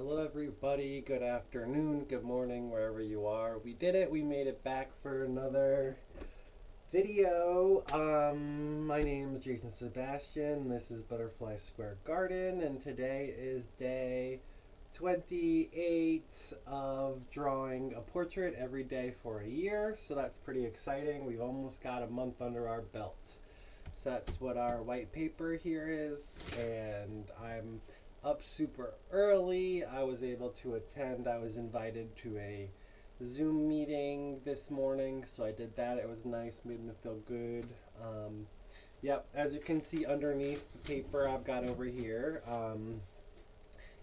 Hello everybody, good afternoon, good morning, wherever you are. We did it, we made it back for another video. My name is Jason Sebastian, this is Butterfly Square Garden, and today is day 28 of drawing a portrait every day for a year, so that's pretty exciting. We've almost got a month under our belt. So that's what our white paper here is, and I'm up super early. I was able to attend. I was invited to a Zoom meeting this morning, so I did that. It was nice, made me feel good. Yep, as you can see underneath the paper I've got over here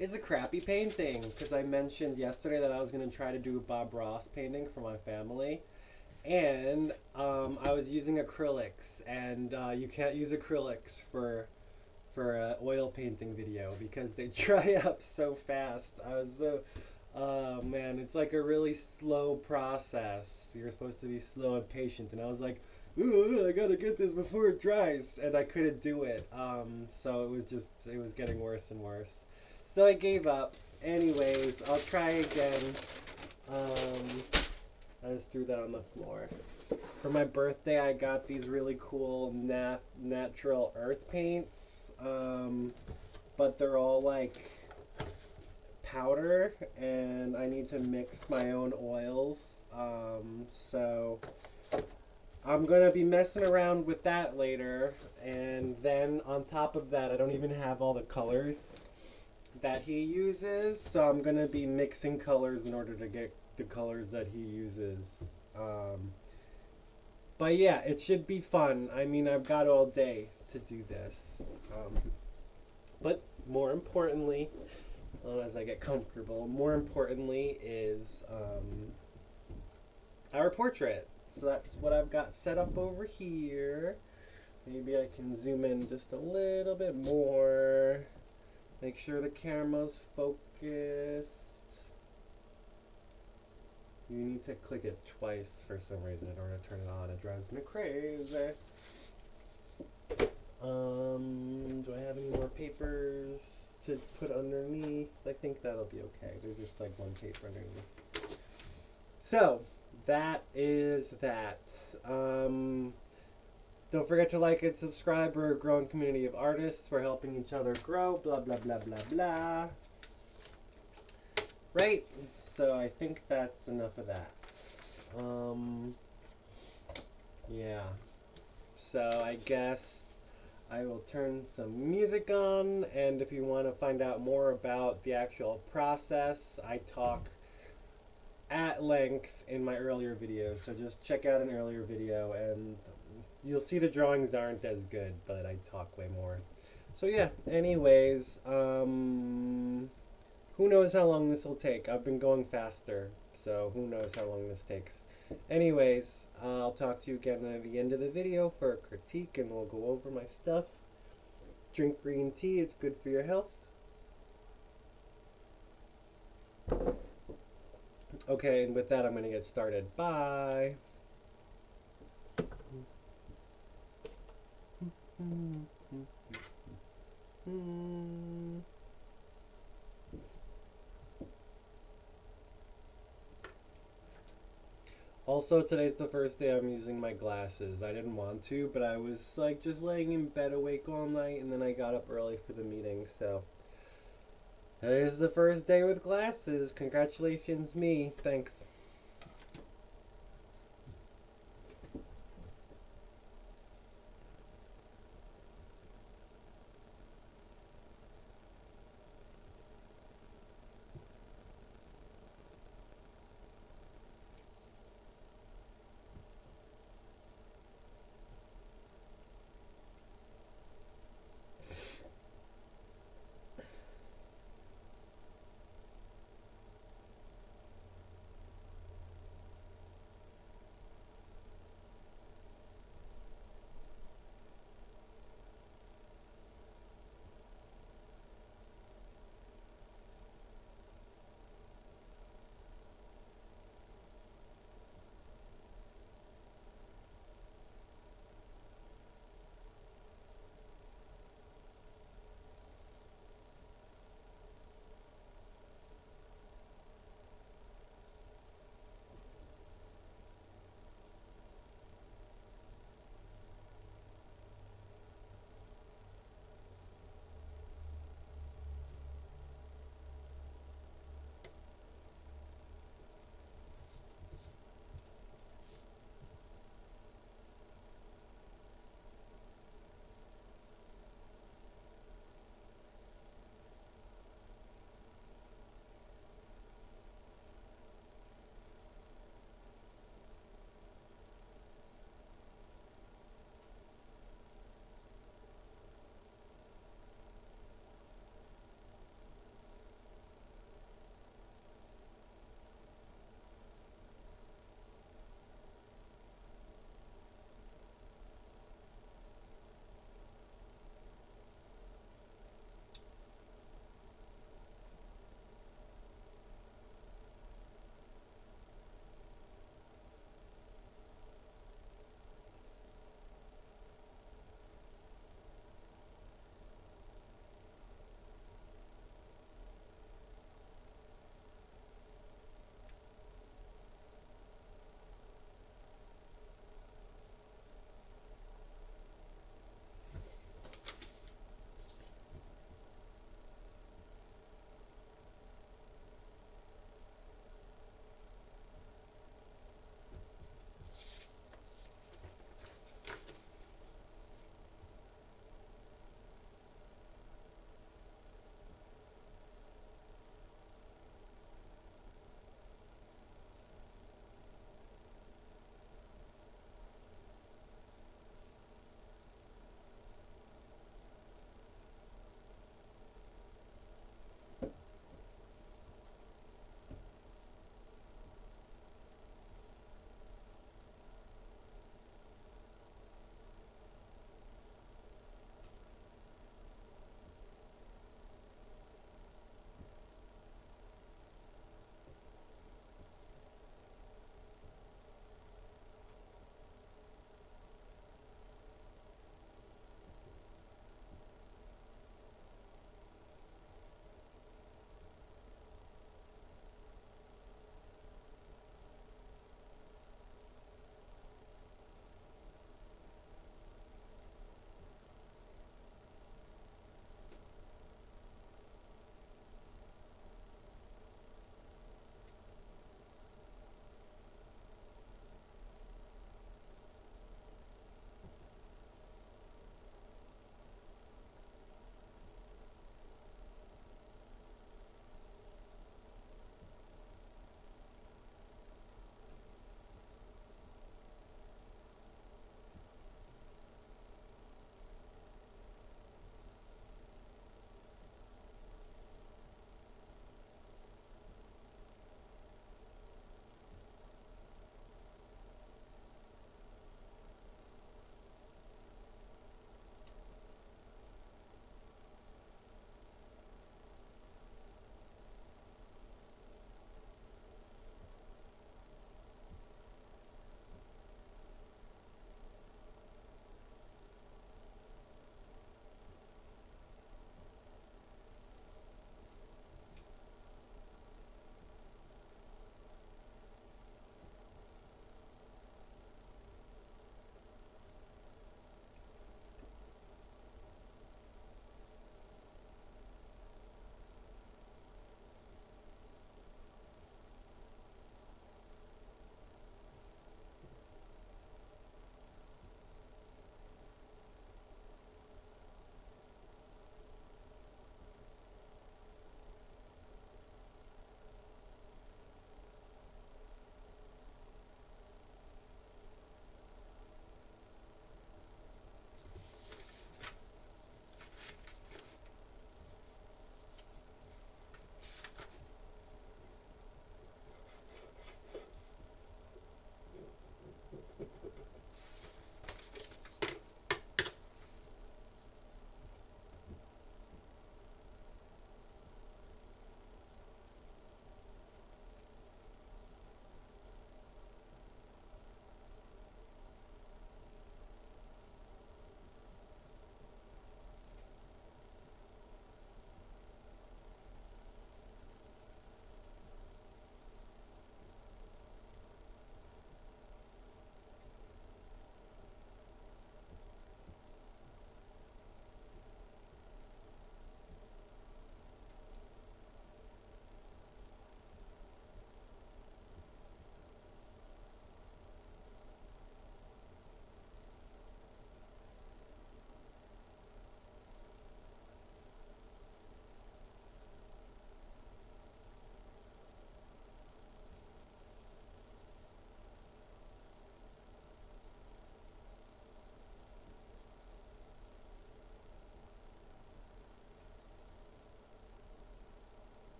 is a crappy painting, because I mentioned yesterday that I was going to try to do a Bob Ross painting for my family. And I was using acrylics, and you can't use acrylics for an oil painting video because they dry up so fast. I was so, oh man, it's like a really slow process. You're supposed to be slow and patient, and I was like, ooh, I gotta get this before it dries, and I couldn't do it. So it was getting worse and worse. So I gave up. Anyways, I'll try again. I just threw that on the floor. For my birthday, I got these really cool natural earth paints, but they're all like powder, and I need to mix my own oils. So I'm gonna be messing around with that later, and then on top of that, I don't even have all the colors that he uses, so I'm gonna be mixing colors in order to get the colors that he uses. But yeah, it should be fun. I mean, I've got all day to do this. But more importantly, as I get comfortable, more importantly is our portrait. So that's what I've got set up over here. Maybe I can zoom in just a little bit more. Make sure the camera's focused. You need to click it twice for some reason in order to turn it on. It drives me crazy. Do I have any more papers to put underneath? I think that'll be okay. There's just like one paper underneath. So, that is that. Don't forget to like and subscribe. We're a growing community of artists. We're helping each other grow. Blah, blah, blah, blah, blah. Right, so I think that's enough of that. Yeah, so I guess I will turn some music on, and if you want to find out more about the actual process, I talk at length in my earlier videos, so just check out an earlier video, and you'll see the drawings aren't as good, but I talk way more. So yeah, anyways, who knows how long this will take? I've been going faster, so who knows how long this takes. Anyways, I'll talk to you again at the end of the video for a critique, and we'll go over my stuff. Drink green tea, it's good for your health. Okay, and with that, I'm going to get started. Bye! Also, today's the first day I'm using my glasses. I didn't want to, but I was like just laying in bed awake all night, and then I got up early for the meeting, so this is the first day with glasses. Congratulations, me. Thanks.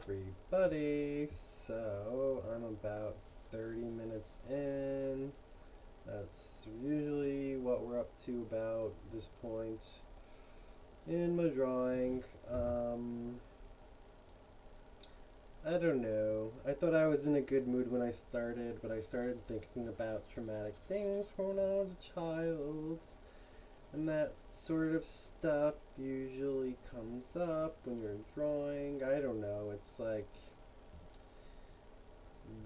everybody. So, I'm about 30 minutes in. That's usually what we're up to about this point in my drawing. I don't know. I thought I was in a good mood when I started, but I started thinking about traumatic things from when I was a child. And that sort of stuff usually comes up when you're drawing. I don't know. It's like,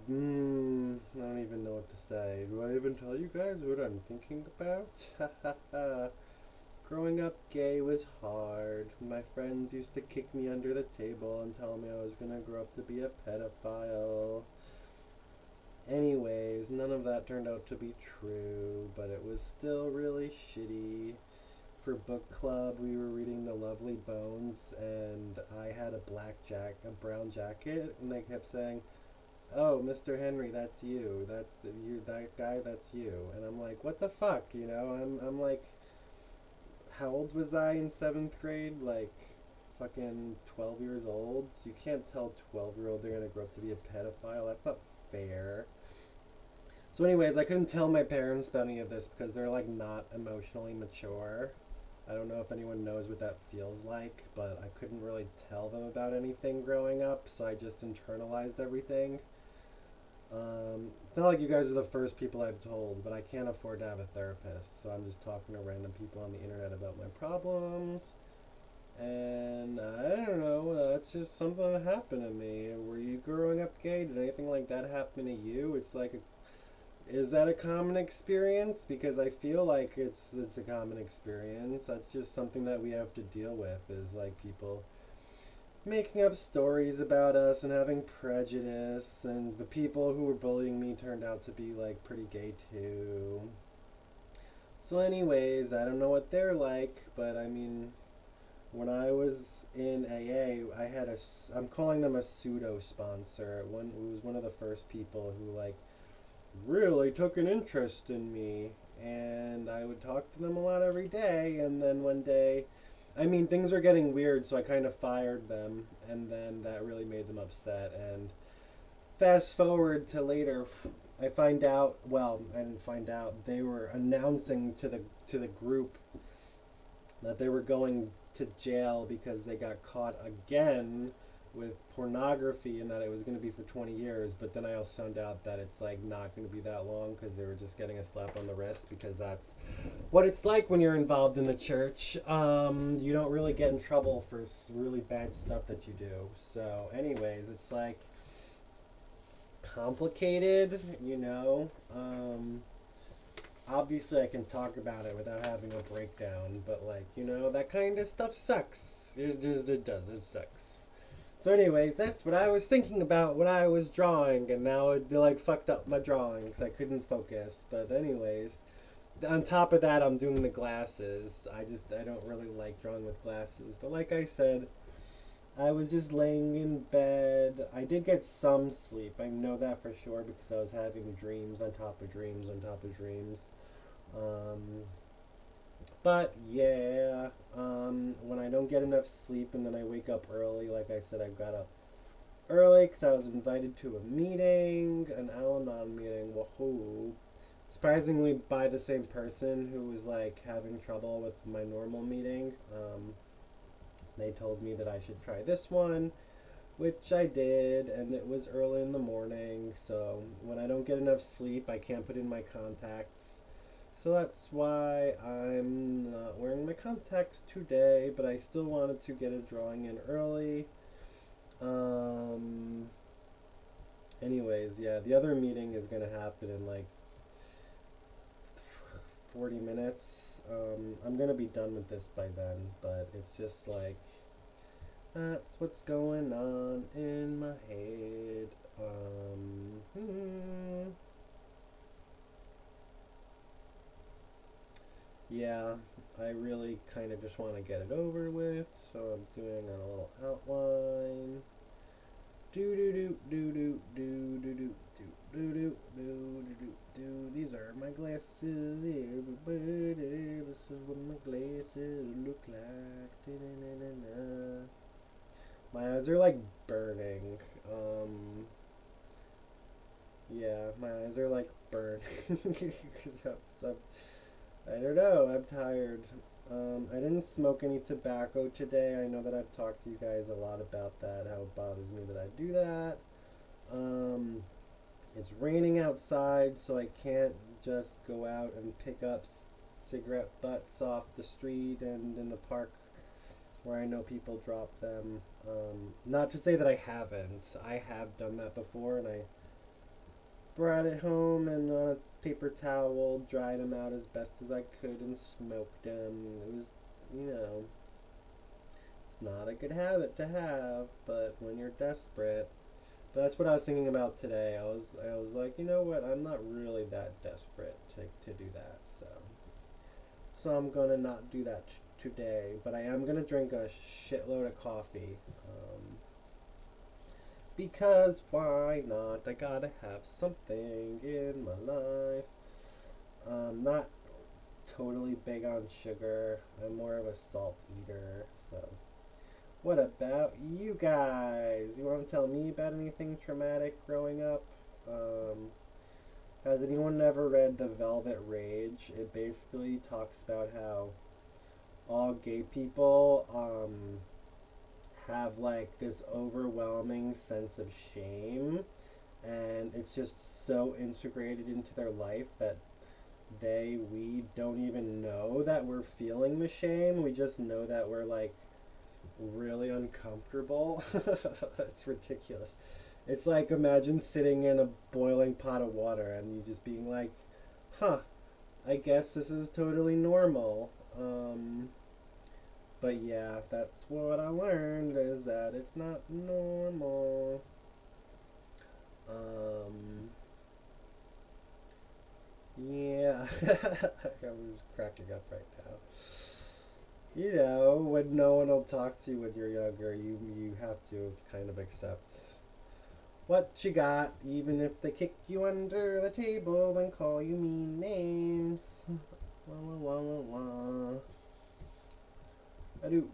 I don't even know what to say. Do I even tell you guys what I'm thinking about? Growing up gay was hard. My friends used to kick me under the table and tell me I was gonna grow up to be a pedophile. Anyways, none of that turned out to be true, but it was still really shitty. For book club, we were reading The Lovely Bones, and I had a brown jacket, and they kept saying, "Oh, Mr. Henry, that's you. That guy. That's you." And I'm like, "What the fuck?" You know? I'm like, how old was I in 7th grade? Like, fucking 12 years old. So you can't tell 12-year-old they're gonna grow up to be a pedophile. That's not fair. So anyways, I couldn't tell my parents about any of this because they're like not emotionally mature. I don't know if anyone knows what that feels like, but I couldn't really tell them about anything growing up, so I just internalized everything. It's not like you guys are the first people I've told, but I can't afford to have a therapist, so I'm just talking to random people on the internet about my problems. And I don't know, that's just something that happened to me. Were you growing up gay? Did anything like that happen to you? Is that a common experience? Because I feel like it's a common experience. That's just something that we have to deal with, is like people making up stories about us and having prejudice, and the people who were bullying me turned out to be like pretty gay too. So anyways, I don't know what they're like, but I mean, when I was in AA, I'm calling them a pseudo sponsor. It was one of the first people who like really took an interest in me, and I would talk to them a lot every day. And then one day, I mean, things were getting weird, so I kind of fired them, and then that really made them upset. And fast forward to later, I find out, well, I didn't find out, they were announcing to the group that they were going to jail because they got caught again with pornography, and that it was going to be for 20 years. But then I also found out that it's like not going to be that long because they were just getting a slap on the wrist, because that's what it's like when you're involved in the church. You don't really get in trouble for really bad stuff that you do. So anyways, it's like complicated, you know. Obviously I can talk about it without having a breakdown, but like, you know, that kind of stuff sucks. It sucks. So anyways, that's what I was thinking about when I was drawing, and now it like fucked up my drawing because I couldn't focus. But anyways, on top of that, I'm doing the glasses. I don't really like drawing with glasses, but like I said, I was just laying in bed. I did get some sleep. I know that for sure because I was having dreams on top of dreams on top of dreams. But yeah, when I don't get enough sleep and then I wake up early, like I said, I got up early because I was invited to a meeting, an Al-Anon meeting, wahoo. Surprisingly, by the same person who was like having trouble with my normal meeting. They told me that I should try this one, which I did, and it was early in the morning, so when I don't get enough sleep, I can't put in my contacts. So that's why I'm not wearing my contacts today, but I still wanted to get a drawing in early. Anyways, yeah, the other meeting is going to happen in like 40 minutes. I'm going to be done with this by then, but it's just like, that's what's going on in my head. Yeah, I really kind of just want to get it over with, so I'm doing a little outline. Do do do do do do do do do do do do do. These are my glasses, everybody. This is what my glasses look like. Da-da-da-da-da. My eyes are like burning. Yeah, my eyes are like burning because I don't know. I'm tired. I didn't smoke any tobacco today. I know that I've talked to you guys a lot about that. How it bothers me that I do that. Um, it's raining outside, so I can't just go out and pick up cigarette butts off the street and in the park where I know people drop them. Not to say that I haven't. I have done that before, and I brought it home and on a paper towel, dried them out as best as I could, and smoked them. It was, you know, it's not a good habit to have, but when you're desperate, but that's what I was thinking about today. I was like, you know what? I'm not really that desperate to do that, so I'm gonna not do that today. But I am gonna drink a shitload of coffee. Because why not? I gotta have something in my life. Not totally big on sugar. I'm more of a salt eater. So, what about you guys? You want to tell me about anything traumatic growing up? Um, has anyone ever read The Velvet Rage? It basically talks about how all gay people have like this overwhelming sense of shame, and it's just so integrated into their life that we don't even know that we're feeling the shame. We just know that we're like really uncomfortable. It's ridiculous. It's like imagine sitting in a boiling pot of water and you just being like, huh, I guess this is totally normal. But yeah, that's what I learned is that it's not normal. Um, yeah, I'm just cracking up right now. You know, when no one will talk to you when you're younger, you have to kind of accept what you got, even if they kick you under the table and call you mean names. Wah, wah, wah, wah, wah. I do.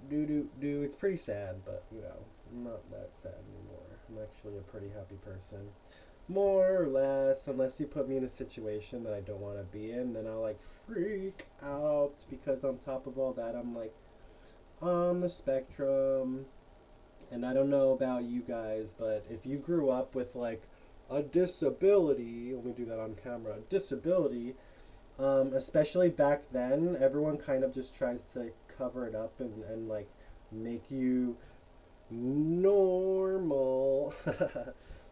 It's pretty sad, but you know, I'm not that sad anymore. I'm actually a pretty happy person. More or less, unless you put me in a situation that I don't want to be in, then I'll like freak out because on top of all that, I'm like on the spectrum. And I don't know about you guys, but if you grew up with like a disability, let me do that on camera, a disability, especially back then, everyone kind of just tries to cover it up and like make you normal.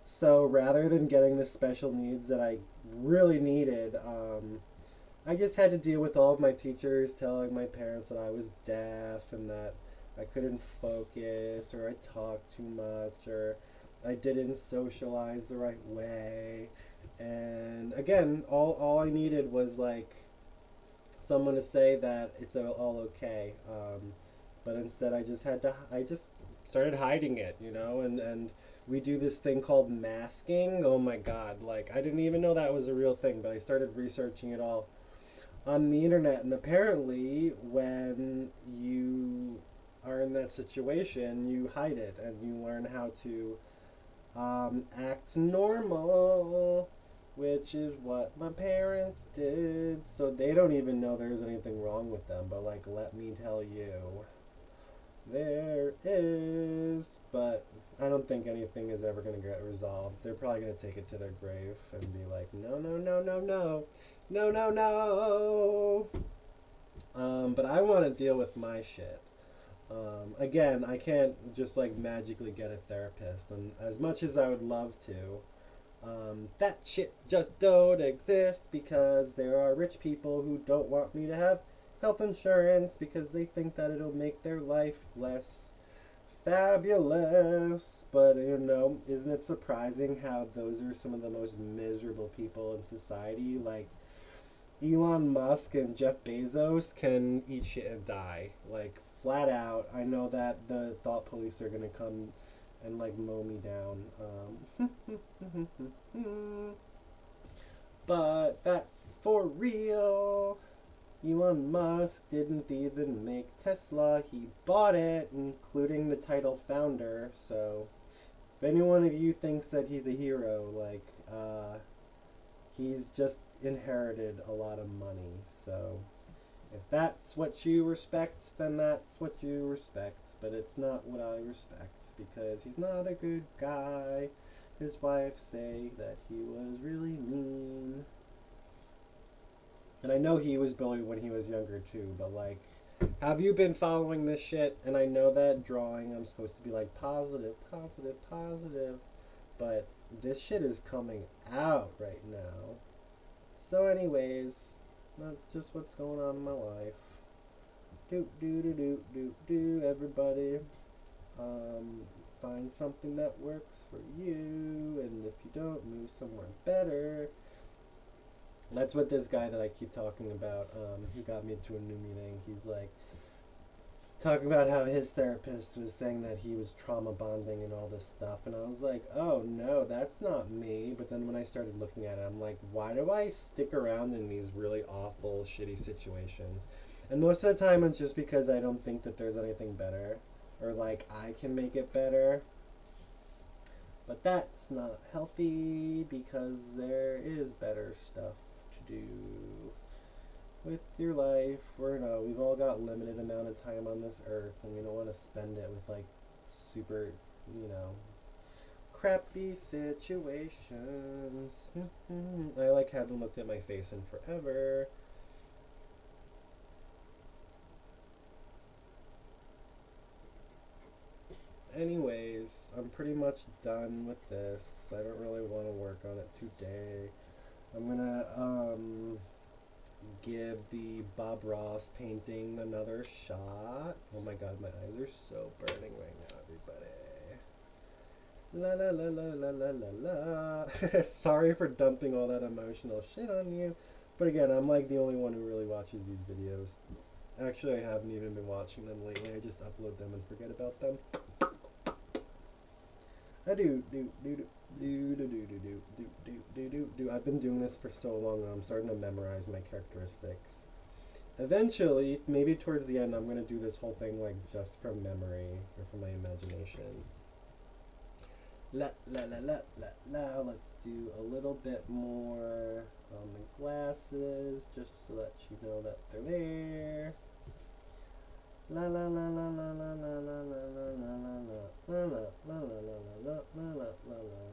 So rather than getting the special needs that I really needed, I just had to deal with all of my teachers telling my parents that I was deaf and that I couldn't focus or I talked too much or I didn't socialize the right way. And again, all I needed was like someone to say that it's all okay. But instead, I just started hiding it, you know, and we do this thing called masking. Oh my God, like I didn't even know that was a real thing, but I started researching it all on the internet, and apparently, when you are in that situation, you hide it and you learn how to act normal, which is what my parents did. So they don't even know there's anything wrong with them, but like, let me tell you, there is. But I don't think anything is ever going to get resolved. They're probably going to take it to their grave and be like, no, no, no, no, no, no, no, no. But I want to deal with my shit. Again, I can't just like magically get a therapist, and as much as I would love to, that shit just don't exist because there are rich people who don't want me to have health insurance because they think that it'll make their life less fabulous. But you know, isn't it surprising how those are some of the most miserable people in society? Like Elon Musk and Jeff Bezos can eat shit and die. Like flat out. I know that the thought police are gonna come and like mow me down. But that's for real. Elon Musk didn't even make Tesla. He bought it, including the title founder. So If any one of you thinks that he's a hero, like, he's just inherited a lot of money. So if that's what you respect, then that's what you respect. But it's not what I respect because he's not a good guy. His wife say that he was really mean. And I know he was bullied when he was younger too, but like, have you been following this shit? And I know that drawing, I'm supposed to be like positive, positive, positive, but this shit is coming out right now. So anyways, that's just what's going on in my life. Do, everybody. Find something that works for you, and if you don't, move somewhere better. That's what this guy that I keep talking about, who got me to a new meeting, he's like, talking about how his therapist was saying that he was trauma bonding and all this stuff. And I was like, oh no, that's not me. But then when I started looking at it, I'm like, why do I stick around in these really awful, shitty situations? And most of the time it's just because I don't think that there's anything better. Or like I can make it better. But that's not healthy because there is better stuff to do with your life. We've all got limited amount of time on this earth, and we don't want to spend it with like super, crappy situations. I like haven't looked at my face in forever. Anyways, I'm pretty much done with this. I don't really want to work on it today. I'm gonna give the Bob Ross painting another shot. Oh my god, my eyes are so burning right now, everybody. La la la la la la la la. Sorry for dumping all that emotional shit on you. But again, I'm like the only one who really watches these videos. Actually, I haven't even been watching them lately. I just upload them and forget about them. I've been doing this for so long that I'm starting to memorize my characteristics. Eventually, maybe towards the end, I'm going to do this whole thing like just from memory or from my imagination. La la la la la la. Let's do a little bit more on the glasses just to let you know that they're there. La la la la la la la la la la la la la la la la la la la.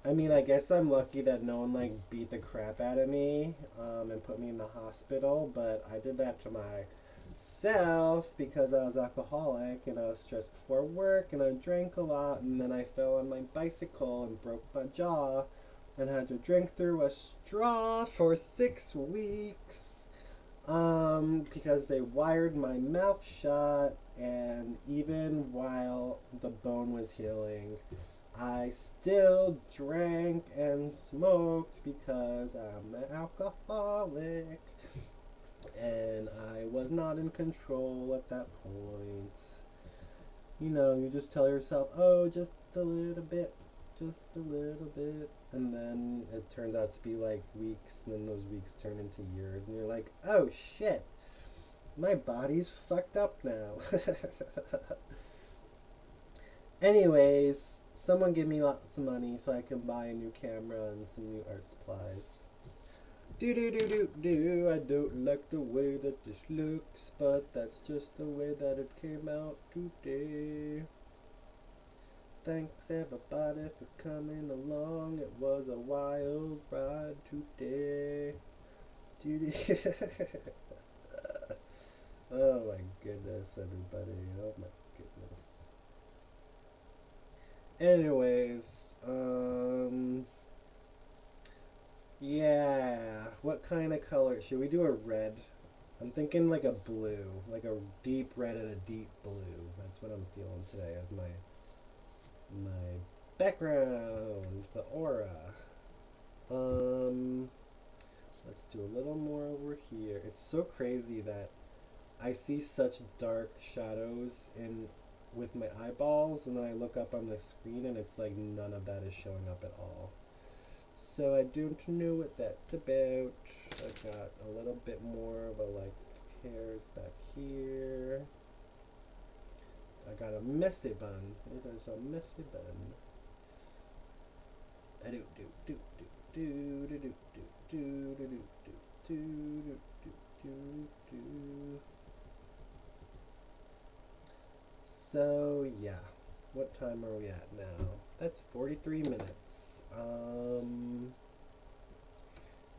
I mean, I guess I'm lucky that no one like beat the crap out of me and put me in the hospital, but I did that to myself because I was alcoholic and I was stressed before work and I drank a lot, and then I fell on my bicycle and broke my jaw and had to drink through a straw for 6 weeks. Because they wired my mouth shut, and even while the bone was healing, I still drank and smoked because I'm an alcoholic, and I was not in control at that point. You just tell yourself, oh, just a little bit, and then it turns out to be like weeks, and then those weeks turn into years, and you're like, oh shit, my body's fucked up now. Anyways, someone give me lots of money so I can buy a new camera and some new art supplies. I don't like the way that this looks, but that's just the way that it came out today. Thanks everybody for coming along. It was a wild ride today. Oh my goodness, everybody. Oh my goodness. Anyways, yeah. What kind of color? Should we do a red? I'm thinking like a blue. Like a deep red and a deep blue. That's what I'm feeling today as my background, the aura. Let's do a little more over here. It's so crazy that I see such dark shadows with my eyeballs, and then I look up on the screen and it's like none of that is showing up at all. So I don't know what that's about. I got a little bit more of a like hairs back here. I got a messy bun. It is a messy bun. I do do do do do do do do do do do do do do. So yeah, what time are we at now? That's 43 minutes.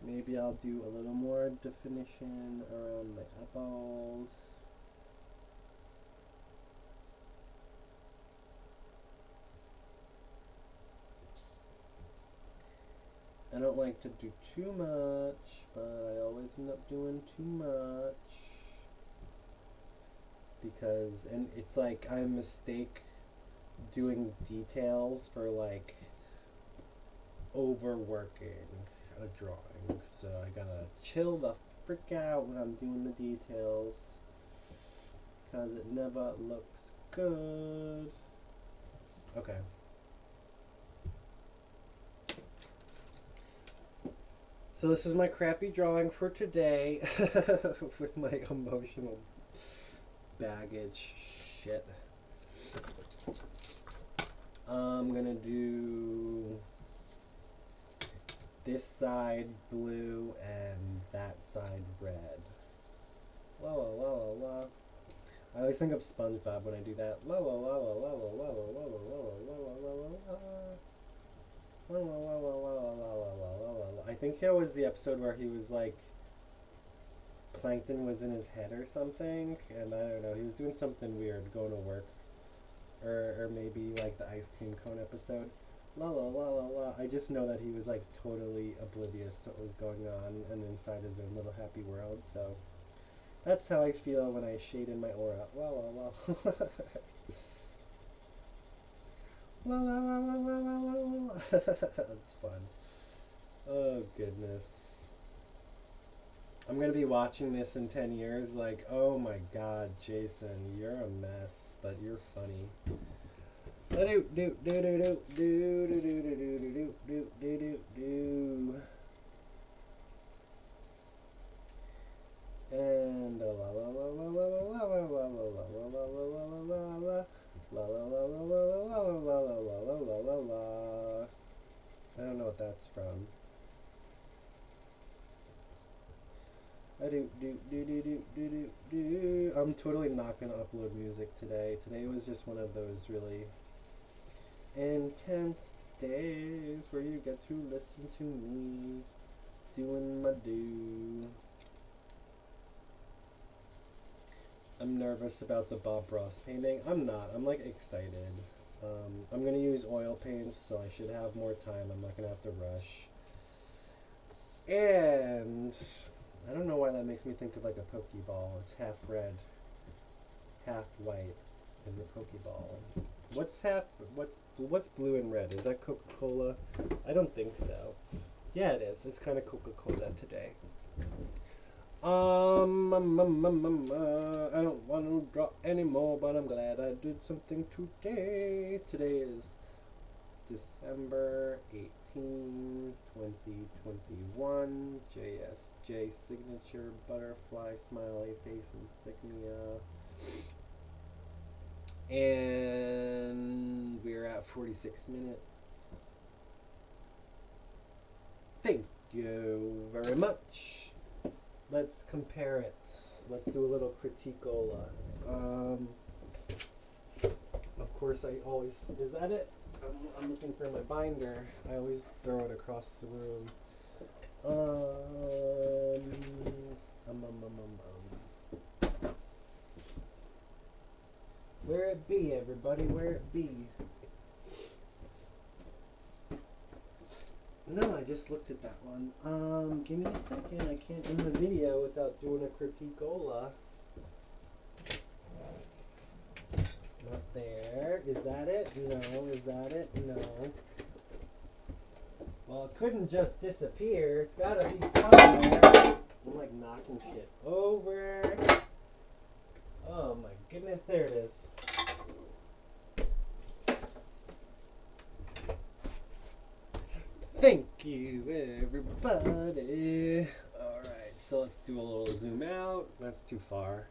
Maybe I'll do a little more definition around my eyeballs. I don't like to do too much, but I always end up doing too much. Because, and it's like I mistake doing details for like overworking a drawing. So I gotta chill the frick out when I'm doing the details. Because it never looks good. Okay. So this is my crappy drawing for today with my emotional baggage shit. I'm gonna do this side blue and that side red. La la la la la. I always think of SpongeBob when I do that. La la la la la la la la la la la la la. I think it was the episode where he was like, plankton was in his head or something, and I don't know, he was doing something weird going to work, or maybe like the ice cream cone episode. La la la la la. I just know that he was like totally oblivious to what was going on and inside his own little happy world. So that's how I feel when I shade in my aura. La la la. La la la la la la la la. That's fun. Oh goodness. I'm gonna be watching this in 10 years like, oh my god, Jason, you're a mess, but you're funny. Do do do do do do do do do do do do do. And la la la la la la la la la la la la la la. La la la la la la la la la la la la la. I don't know what that's from. I do do do do do do do do. I'm totally not gonna upload music today. Today was just one of those really intense days where you get to listen to me doing my do. I'm nervous about the Bob Ross painting. I'm not. I'm like excited. I'm gonna use oil paints, so I should have more time. I'm not gonna have to rush. And I don't know why that makes me think of like a Pokeball. It's half red, half white in the Pokeball. What's blue and red? Is that Coca-Cola? I don't think so. Yeah, it is. It's kind of Coca-Cola today. I don't want to draw anymore, but I'm glad I did something today. Today is December 18, 2021. JSJ signature, butterfly, smiley face insignia. And we're at 46 minutes. Thank you very much. Let's compare it. Let's do a little criticola. Of course, I always... Is that it? I'm looking for my binder. I always throw it across the room. Where it be, everybody? Where it be? No, I just looked at that one. Give me a second. I can't end the video without doing a criticola. Not there. Is that it? No. Is that it? No. Well, it couldn't just disappear. It's gotta be somewhere. I'm like knocking shit over. Oh my goodness, there it is. Thank you, everybody. Alright, so let's do a little zoom out. That's too far.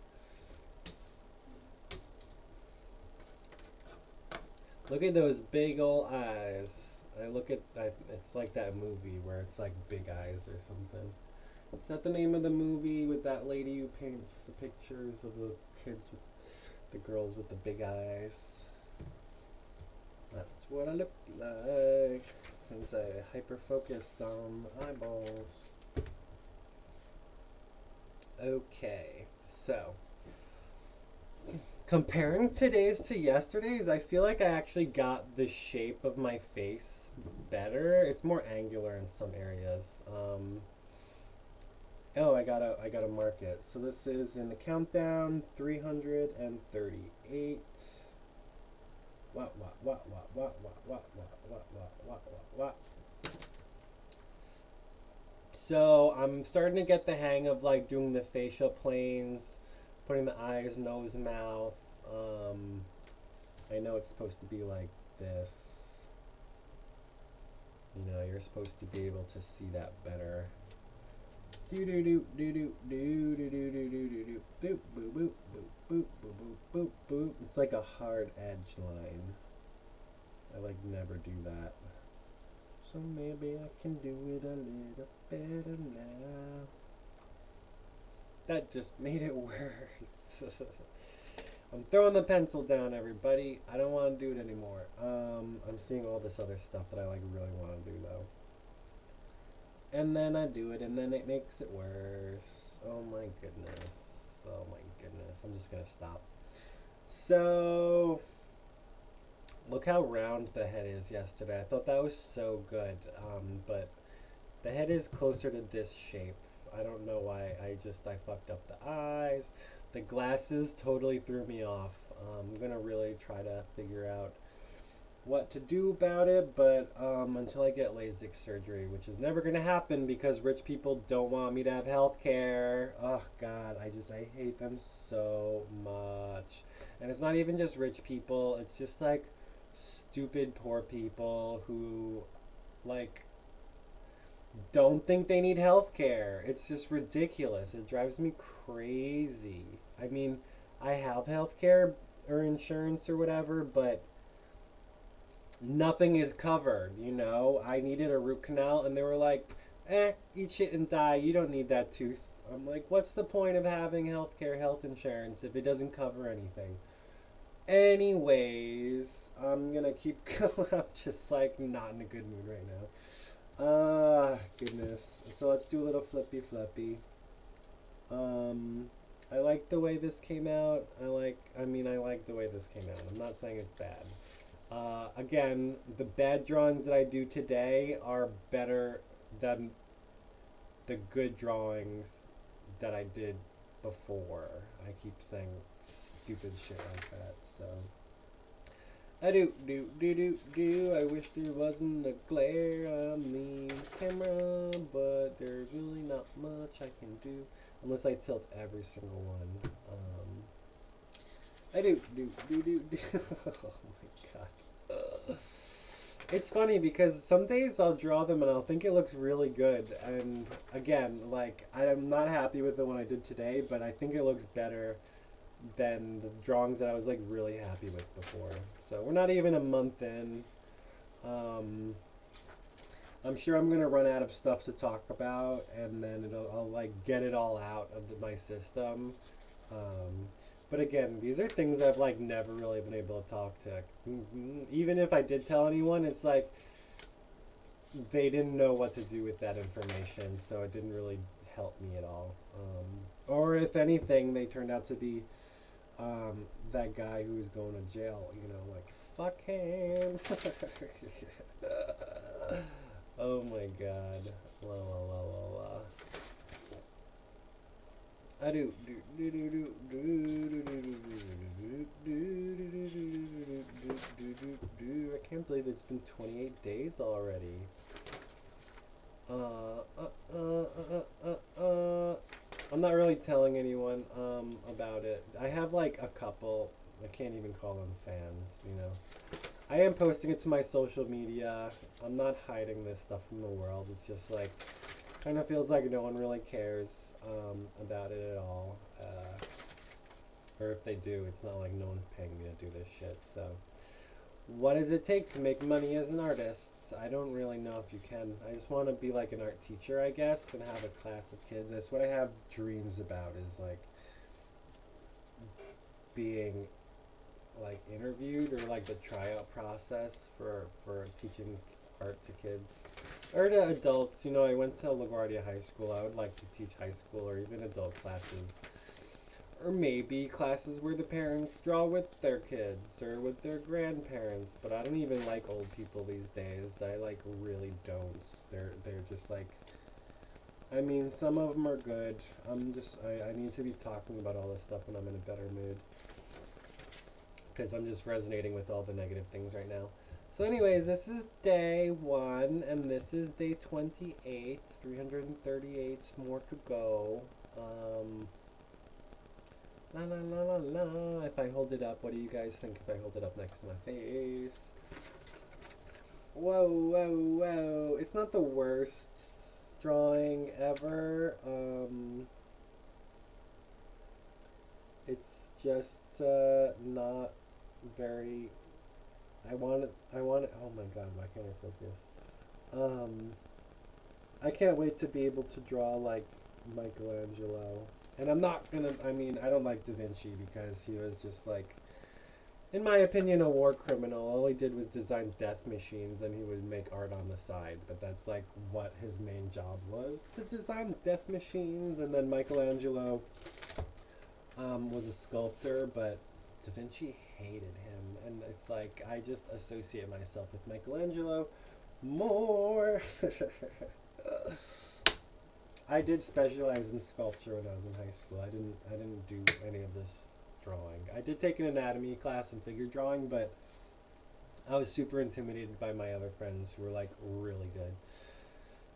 Look at those big old eyes. I look at that. It's like that movie where it's like Big Eyes or something. Is that the name of the movie with that lady who paints the pictures of the kids with the girls with the big eyes? That's what I look like. Because I hyper focused on eyeballs. Okay, so comparing today's to yesterday's, I feel like I actually got the shape of my face better. It's more angular in some areas. Oh, I gotta mark it. So this is in the countdown 338. What. So I'm starting to get the hang of like doing the facial planes, putting the eyes, nose, mouth. I know it's supposed to be like this. You know, you're supposed to be able to see that better. Do do do do do do do do do do do do boop boop boop boop boop boop boop boop. It's like a hard edge line. I like never do that. So maybe I can do it a little better now. That just made it worse. I'm throwing the pencil down, everybody. I don't want to do it anymore. I'm seeing all this other stuff that I like really want to do though. And then I do it, and then it makes it worse. Oh my goodness. Oh my goodness. I'm just gonna stop. So, look how round the head is yesterday. I thought that was so good, but the head is closer to this shape. I don't know why. I fucked up the eyes. The glasses totally threw me off. I'm gonna really try to figure out what to do about it, but until I get LASIK surgery, which is never gonna happen because rich people don't want me to have health care. Oh God, I hate them so much. And it's not even just rich people, it's just like stupid poor people who like don't think they need health care. It's just ridiculous. It drives me crazy. I mean, I have health care or insurance or whatever, but nothing is covered, you know? I needed a root canal and they were like, eat shit and die. You don't need that tooth. I'm like, what's the point of having healthcare, health insurance if it doesn't cover anything? Anyways, I'm gonna keep going. I'm just like not in a good mood right now. Goodness. So let's do a little flippy floppy. I like the way this came out. I like the way this came out. I'm not saying it's bad. Again, the bad drawings that I do today are better than the good drawings that I did before. I keep saying stupid shit like that, so. I I wish there wasn't a glare on the camera, but there's really not much I can do unless I tilt every single one. I do. Oh my god. It's funny because some days I'll draw them and I'll think it looks really good, and again, like I'm not happy with the one I did today, but I think it looks better than the drawings that I was like really happy with before. So we're not even a month in. I'm sure I'm gonna run out of stuff to talk about, and then I'll like get it all out of my system. But again, these are things I've like never really been able to talk to. Even if I did tell anyone, it's like they didn't know what to do with that information, so it didn't really help me at all. Or if anything, they turned out to be that guy who was going to jail, you know, like, fuck him. Oh my god. La la la la la. I do. I can't believe it's been 28 days already. I'm not really telling anyone about it. I have like a couple. I can't even call them fans, you know. I am posting it to my social media. I'm not hiding this stuff from the world. It's just like kind of feels like no one really cares about it at all. Or if they do, it's not like no one's paying me to do this shit. So what does it take to make money as an artist? I don't really know if you can. I just want to be like an art teacher, I guess, and have a class of kids. That's what I have dreams about, is like being like interviewed, or like the tryout process for teaching art to kids or to adults. You know, I went to LaGuardia High School. I would like to teach high school or even adult classes, or maybe classes where the parents draw with their kids or with their grandparents. But I don't even like old people these days. I like really don't. They're just like, I mean, some of them are good. I need to be talking about all this stuff when I'm in a better mood, because I'm just resonating with all the negative things right now. So, anyways, this is day 1, and this is day 28. 338 more to go. La la la la la. If I hold it up, what do you guys think if I hold it up next to my face? Whoa, whoa, whoa. It's not the worst drawing ever. It's just not very. I want it. Oh my god, why can't I focus? I can't wait to be able to draw like Michelangelo. And I'm not gonna, I mean, I don't like Da Vinci because he was just like, in my opinion, a war criminal. All he did was design death machines, and he would make art on the side. But that's like what his main job was, to design death machines. And then Michelangelo was a sculptor, but Da Vinci hated him. And it's like, I just associate myself with Michelangelo more. I did specialize in sculpture when I was in high school. I didn't do any of this drawing. I did take an anatomy class and figure drawing, but I was super intimidated by my other friends who were like really good.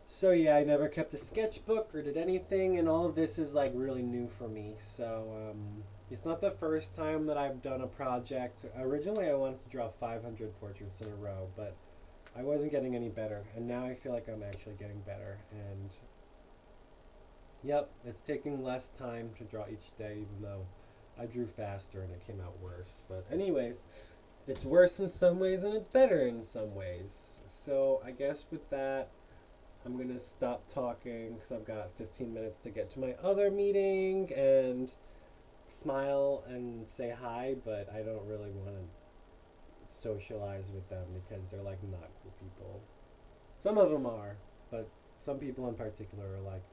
So yeah, I never kept a sketchbook or did anything, and all of this is like really new for me. So it's not the first time that I've done a project. Originally, I wanted to draw 500 portraits in a row, but I wasn't getting any better, and now I feel like I'm actually getting better. And yep, it's taking less time to draw each day, even though I drew faster and it came out worse. But anyways, it's worse in some ways and it's better in some ways. So I guess with that, I'm going to stop talking because I've got 15 minutes to get to my other meeting and smile and say hi, but I don't really want to socialize with them because they're like not cool people. Some of them are, but some people in particular are like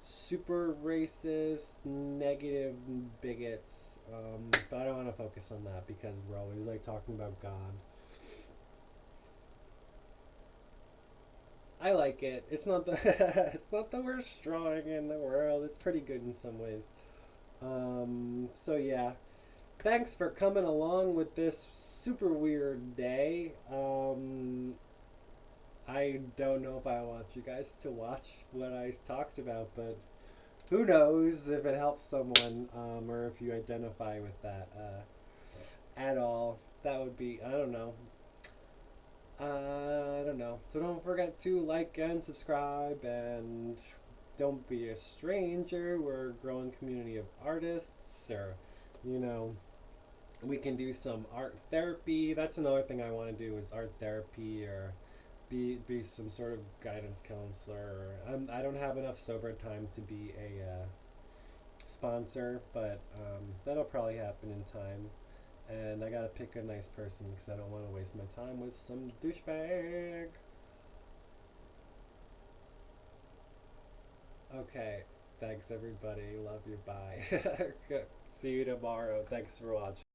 super racist, negative bigots. But I don't want to focus on that because we're always like talking about God. I like it. It's not the it's not the worst drawing in the world. It's pretty good in some ways. So yeah, thanks for coming along with this super weird day. I don't know if I want you guys to watch what I talked about, but who knows if it helps someone, or if you identify with that at all. That would be, I don't know. I don't know. So don't forget to like and subscribe, and don't be a stranger. We're a growing community of artists, or, you know, we can do some art therapy. That's another thing I want to do, is art therapy, or be some sort of guidance counselor. I don't have enough sober time to be a sponsor, but that'll probably happen in time. And I gotta pick a nice person because I don't want to waste my time with some douchebag. Okay, thanks everybody. Love you. Bye. See you tomorrow. Thanks for watching.